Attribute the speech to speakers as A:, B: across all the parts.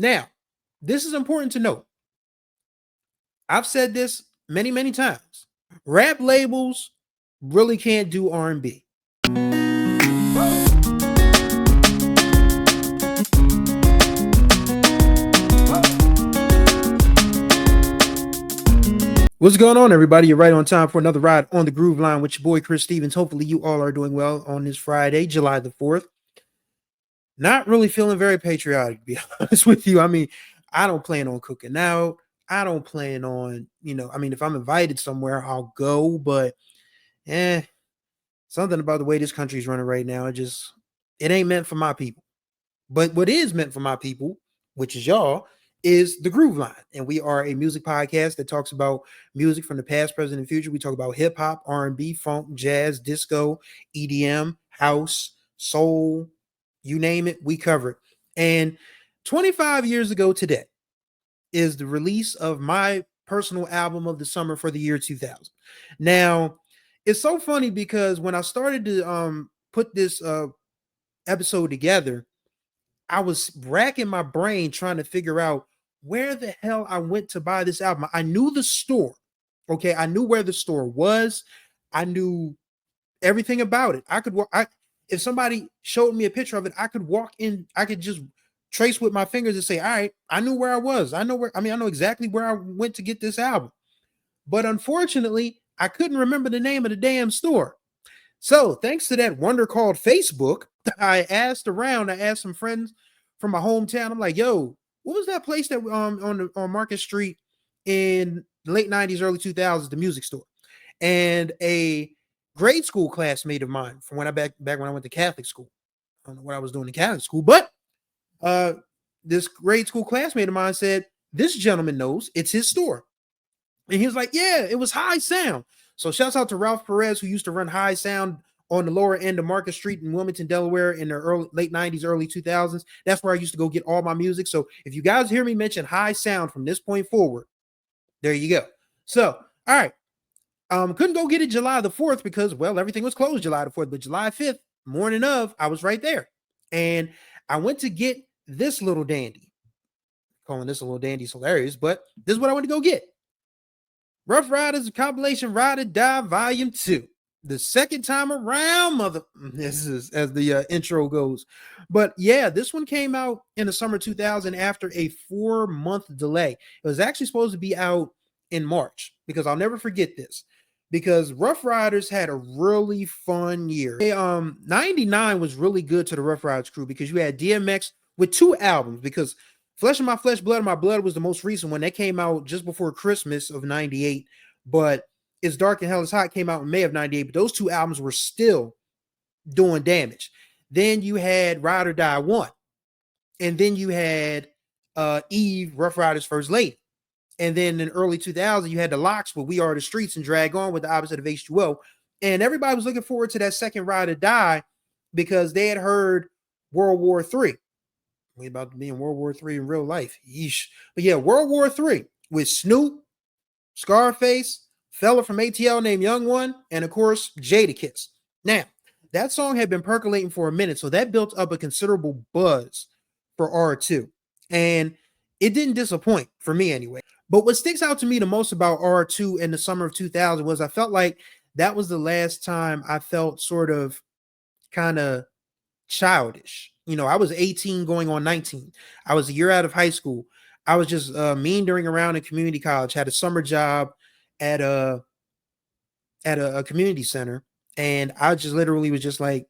A: Now, this is important to note. I've said this many, many times. Rap labels really can't do R&B. What's going on, everybody? You're right on time for another ride on the Groove Line with your boy Chris Stevens. Hopefully, you all are doing well on this Friday, July the 4th. Not really feeling very patriotic, to be honest with you. I mean, I don't plan on cooking out. I don't plan on, if I'm invited somewhere, I'll go, but something about the way this country's running right now, it ain't meant for my people. But what is meant for my people, which is y'all, is the Groove Line. And we are a music podcast that talks about music from the past, present, and future. We talk about hip hop, R&B, funk, jazz, disco, EDM, house, soul, you name it, we cover it. And 25 years ago today is the release of my personal album of the summer for the year 2000. Now, it's so funny because when I started to put this episode together, I was racking my brain trying to figure out where the hell I went to buy this album. I knew the store. Okay, I knew where the store was. I knew everything about it. If somebody showed me a picture of it, I could walk in, I could just trace with my fingers and say, all right, I knew where I was. I know exactly where I went to get this album. But unfortunately, I couldn't remember the name of the damn store. So thanks to that wonder called Facebook, I asked around. I asked some friends from my hometown. I'm like, yo, what was that place that on Market Street in the late 90s, early 2000s, the music store? And a grade school classmate of mine from back when I went to Catholic school. I don't know what I was doing in Catholic school, but this grade school classmate of mine said, this gentleman knows it's his store. And he was like, yeah, it was High Sound. So shouts out to Ruff Ryders, who used to run High Sound on the lower end of Market Street in Wilmington, Delaware in the late 90s, early 2000s. That's where I used to go get all my music. So if you guys hear me mention High Sound from this point forward, there you go. So, all right. Couldn't go get it July the 4th because, well, everything was closed July the 4th. But July 5th, morning of, I was right there. And I went to get this little dandy. Calling this a little dandy is hilarious, but this is what I went to go get. Ruff Ryders compilation Ryde Or Die Volume 2. The second time around, this is as the intro goes. But yeah, this one came out in the summer 2000 after a 4-month delay. It was actually supposed to be out in March because I'll never forget this. Because Ruff Ryders had a really fun year. 99 was really good to the Ruff Ryders crew because you had DMX with 2 albums, because Flesh of My Flesh, Blood of My Blood was the most recent one. That came out just before Christmas of 98, but It's Dark and Hell is Hot came out in May of 98, but those 2 albums were still doing damage. Then you had Ryde or Die 1, and then you had Eve, Ruff Ryders' First Lady. And then in early 2000, you had the Locks with We Are the Streets and Drag On with the opposite of H2O. And everybody was looking forward to that second Ryde or Die because they had heard World War III. We about to be in World War III in real life. Yeesh. But yeah, World War III with Snoop, Scarface, fella from ATL named Young One, and of course, Jadakiss. Now, that song had been percolating for a minute, so that built up a considerable buzz for R2. And it didn't disappoint, for me anyway. But what sticks out to me the most about R2 in the summer of 2000 was I felt like that was the last time I felt sort of kind of childish. I was 18 going on 19. I was a year out of high school. I was just meandering around in community college, had a summer job at a community center, and I just literally was just like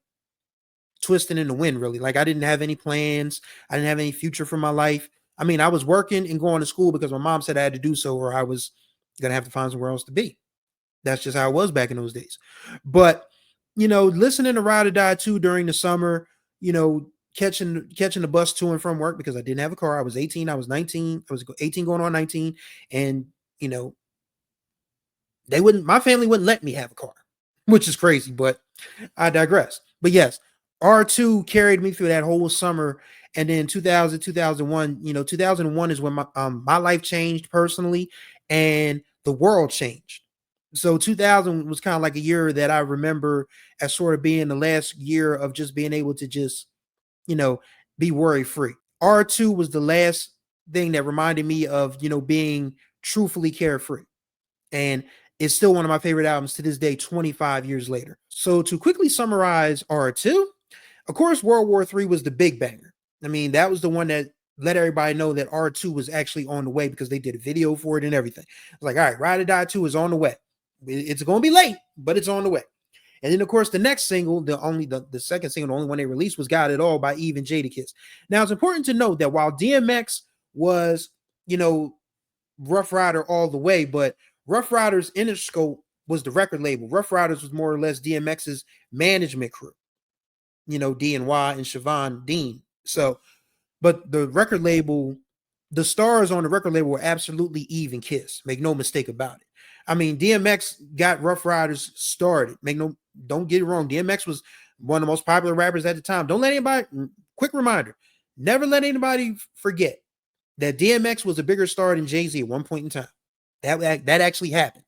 A: twisting in the wind, really. Like I didn't have any plans. I didn't have any future for my life. I mean, I was working and going to school because my mom said I had to do so or I was going to have to find somewhere else to be. That's just how it was back in those days. But, listening to Ryde or Die 2 during the summer, catching the bus to and from work because I didn't have a car. I was 18. I was 19. I was 18 going on 19. And, my family wouldn't let me have a car, which is crazy, but I digress. But yes, R2 carried me through that whole summer. And then 2000, 2001, 2001 is when my life changed personally and the world changed. So 2000 was kind of like a year that I remember as sort of being the last year of just being able to just, be worry free. R2 was the last thing that reminded me of, being truthfully carefree. And it's still one of my favorite albums to this day, 25 years later. So to quickly summarize R2, of course, World War III was the big banger. I mean, that was the one that let everybody know that R2 was actually on the way because they did a video for it and everything. It's like, all right, Ryde or Die 2 is on the way. It's going to be late, but it's on the way. And then, of course, the next single, the second single, the only one they released was Got It All by Eve and Jadakiss. Now, it's important to note that while DMX was, Ruff Ryder all the way, but Ruff Ryders Interscope was the record label. Ruff Ryders was more or less DMX's management crew, D&Y and Siobhan Dean. So, but the record label, the stars on the record label were absolutely Eve and Kiss. Make no mistake about it. I mean, DMX got Ruff Ryders started. Don't get it wrong. DMX was one of the most popular rappers at the time. Don't let anybody, quick reminder, never let anybody forget that DMX was a bigger star than Jay-Z at one point in time. That actually happened.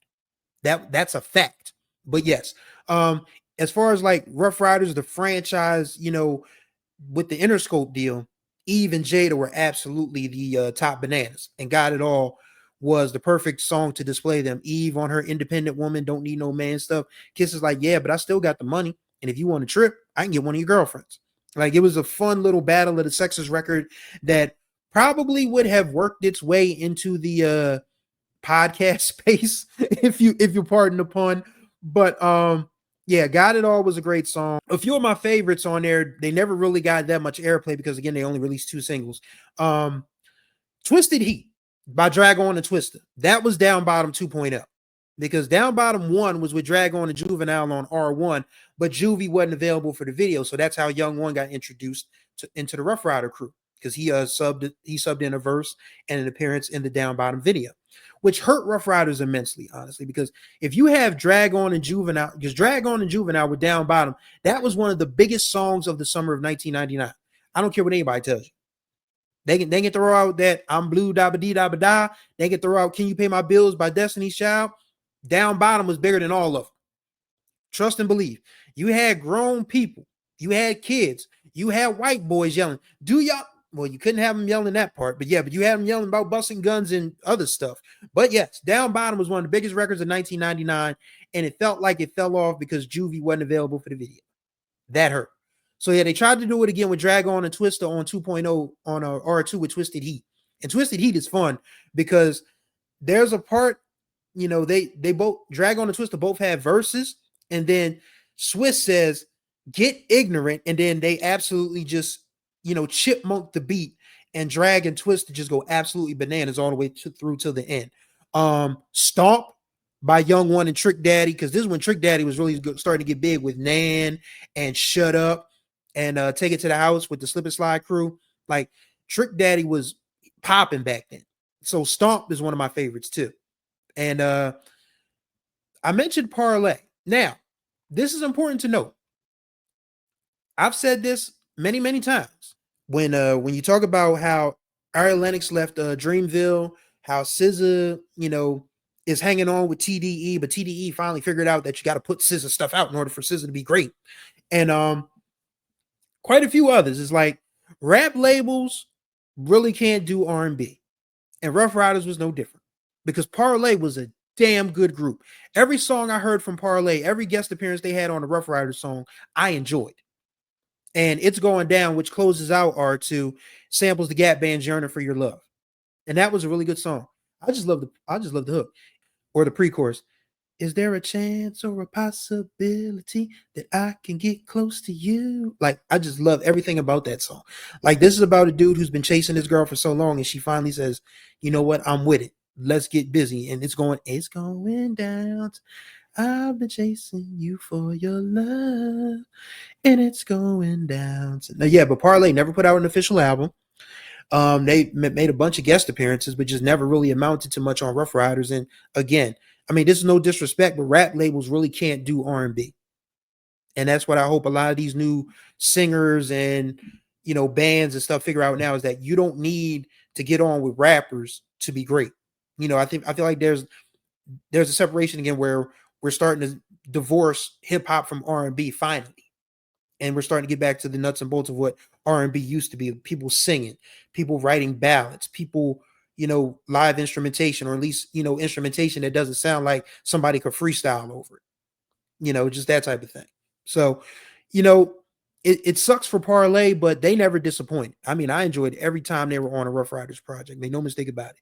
A: That's a fact. But yes, as far as like Ruff Ryders, the franchise, with the Interscope deal, Eve and Jada were absolutely the top bananas, and Got It All was the perfect song to display them. Eve on her independent woman, don't need no man stuff. Kiss is like, yeah, but I still got the money, and if you want a trip, I can get one of your girlfriends. Like, it was a fun little battle of the sexes record that probably would have worked its way into the podcast space, if you pardon the pun. But yeah, Got It All was a great song. A few of my favorites on there, they never really got that much airplay because again, they only released 2 singles. Twisted Heat by Drag On and Twista. That was Down Bottom 2.0. Because Down Bottom 1 was with Drag On and Juvenile on R1, but Juvie wasn't available for the video. So that's how Young One got introduced into the Ruff Ryder crew, because he subbed in a verse and an appearance in the Down Bottom video, which hurt Ruff Ryders immensely, honestly, because if you have Drag On and Juvenile, because Drag On and Juvenile with Down Bottom, that was one of the biggest songs of the summer of 1999. I don't care what anybody tells you. They can throw out that I'm Blue Da Ba Dee Da Ba Da. They can throw out Can You Pay My Bills by Destiny's Child. Down Bottom was bigger than all of them. Trust and believe. You had grown people. You had kids. You had white boys yelling. Well, you couldn't have them yelling that part, but yeah, but you had them yelling about busting guns and other stuff. But yes, Down Bottom was one of the biggest records of 1999, and it felt like it fell off because Juvie wasn't available for the video. That hurt. So yeah, they tried to do it again with Drag On and Twista on 2.0 on R2 with Twisted Heat. And Twisted Heat is fun because there's a part, they both, Drag On and Twista both have verses, and then Swiss says, "Get ignorant," and then they absolutely just, chipmunk the beat, and Drag and Twista just go absolutely bananas all the way through to the end. Stomp by Young One and Trick Daddy, because this is when Trick Daddy was really starting to get big with Nan and Shut Up and Take It to the House with the Slip and Slide crew. Like, Trick Daddy was popping back then. So Stomp is one of my favorites too. And I mentioned Parlay. Now, this is important to note. I've said this many, many times. When you talk about how Ari Lennox left Dreamville, how SZA, is hanging on with TDE, but TDE finally figured out that you got to put SZA stuff out in order for SZA to be great. And quite a few others. It's like rap labels really can't do R&B. And Ruff Ryders was no different, because Parlay was a damn good group. Every song I heard from Parlay, every guest appearance they had on the Ruff Ryders song, I enjoyed. And It's Going Down, which closes out R2, samples the Gap Band's Yearning for Your Love. And that was a really good song. I just love the hook or the pre-chorus. Is there a chance or a possibility that I can get close to you? Like, I just love everything about that song. Like, this is about a dude who's been chasing his girl for so long, and she finally says, you know what? I'm with it. Let's get busy. And it's going down. I've been chasing you for your love, and it's going down. Now, yeah, but Parlay never put out an official album. They made a bunch of guest appearances, but just never really amounted to much on Ruff Ryders. And again, I mean, this is no disrespect, but rap labels really can't do R&B. And that's what I hope a lot of these new singers and, bands and stuff figure out now, is that you don't need to get on with rappers to be great. I feel like there's a separation again where we're starting to divorce hip hop from R&B finally. And we're starting to get back to the nuts and bolts of what R&B used to be. People singing, people writing ballads, people, live instrumentation, or at least, instrumentation that doesn't sound like somebody could freestyle over it. Just that type of thing. So, you know, it sucks for Parlay, but they never disappoint. I mean, I enjoyed every time they were on a Ruff Ryders project. Make no mistake about it.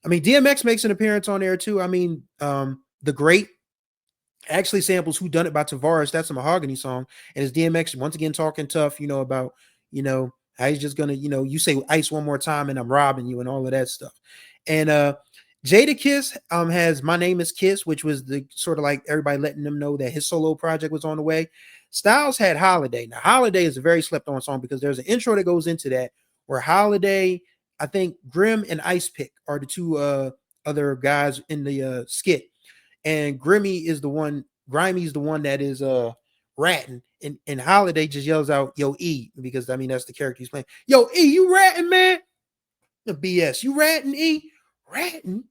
A: I mean, DMX makes an appearance on there too. I mean, The Great actually samples "Who Done It" by Tavares. That's a Mahogany song, and it's DMX once again talking tough, about how he's just gonna, you say ice one more time and I'm robbing you and all of that stuff. And Jadakiss has "My Name Is Kiss," which was the sort of like everybody letting them know that his solo project was on the way. Styles had "Holiday." Now, "Holiday" is a very slept on song because there's an intro that goes into that where Holiday, I think Grim and Ice Pick are the two other guys in the skit, and Grimey's the one that is ratting, and Holiday just yells out, "Yo, E," because I mean that's the character he's playing. "Yo, E, you ratting, man?" The BS. "You ratting, E?" "Ratting?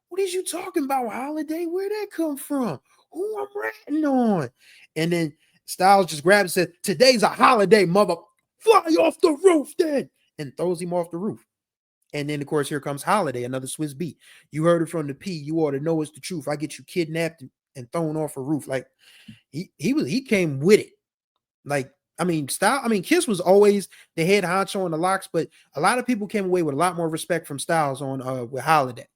A: What is you talking about, Holiday? Where'd that come from? Who I'm ratting on?" And then Styles just grabs and said, "Today's a holiday, mother. Fly off the roof then," and throws him off the roof. And then, of course, here comes "Holiday," another Swiss beat. "You heard it from the P. You ought to know it's the truth. I get you kidnapped and thrown off a roof." Like he came with it. Like, I mean, Kiss was always the head honcho on the Locks, but a lot of people came away with a lot more respect from Styles on with "Holiday."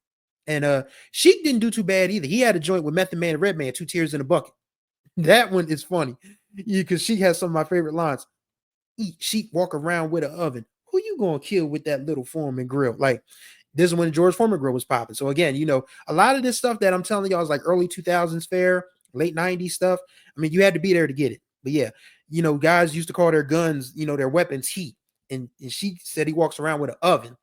A: And Sheik didn't do too bad either. He had a joint with Method Man and Redman, "Two Tears in a Bucket." That one is funny because Sheik has some of my favorite lines. "Eat sheep, walk around with an oven. Who you gonna kill with that little Foreman grill?" Like, this is when George Foreman grill was popping. So again, a lot of this stuff that I'm telling y'all is like early 2000s fair, late 90s stuff. I mean, you had to be there to get it. But yeah, guys used to call their guns, their weapons, heat. And she said he walks around with an oven.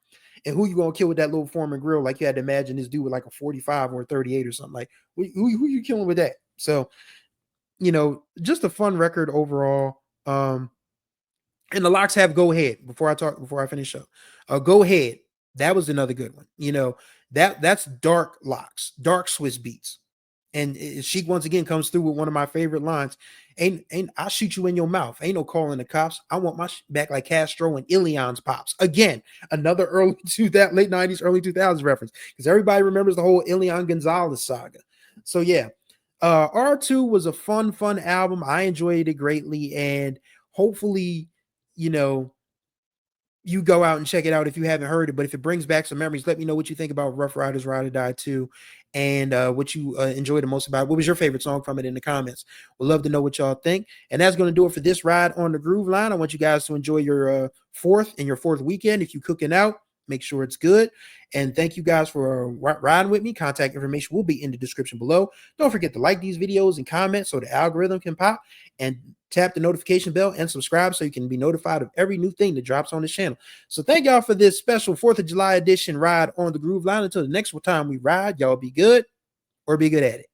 A: And who you gonna kill with that little Foreman grill? Like, you had to imagine this dude with like a 45 or a 38 or something. Like, who you killing with that? So, just a fun record overall. And the Locks have "Go Ahead." Before I finish up, "Go Ahead." That was another good one. That's dark Locks, dark Swiss beats. And she once again comes through with one of my favorite lines. Ain't "I'll shoot you in your mouth. Ain't no calling the cops. I want my back like Castro and Ilian's pops." Again, another late 90s, early 2000s reference, because everybody remembers the whole Ilian Gonzalez saga. So yeah, R2 was a fun album. I enjoyed it greatly, and hopefully, you know, you go out and check it out if you haven't heard it. But if it brings back some memories, let me know what you think about Ruff Ryders Ryde or Die 2, and what you enjoy the most about it. What was your favorite song from it in the comments? We'd love to know what y'all think. And that's going to do it for this ride on the Groove Line. I want you guys to enjoy your fourth weekend. If you're cooking out, make sure it's good. And thank you guys for riding with me. Contact information will be in the description below. Don't forget to like these videos and comment so the algorithm can pop, and tap the notification bell and subscribe so you can be notified of every new thing that drops on this channel. So thank y'all for this special 4th of July edition ride on the Groove Line. Until the next time we ride, y'all be good or be good at it.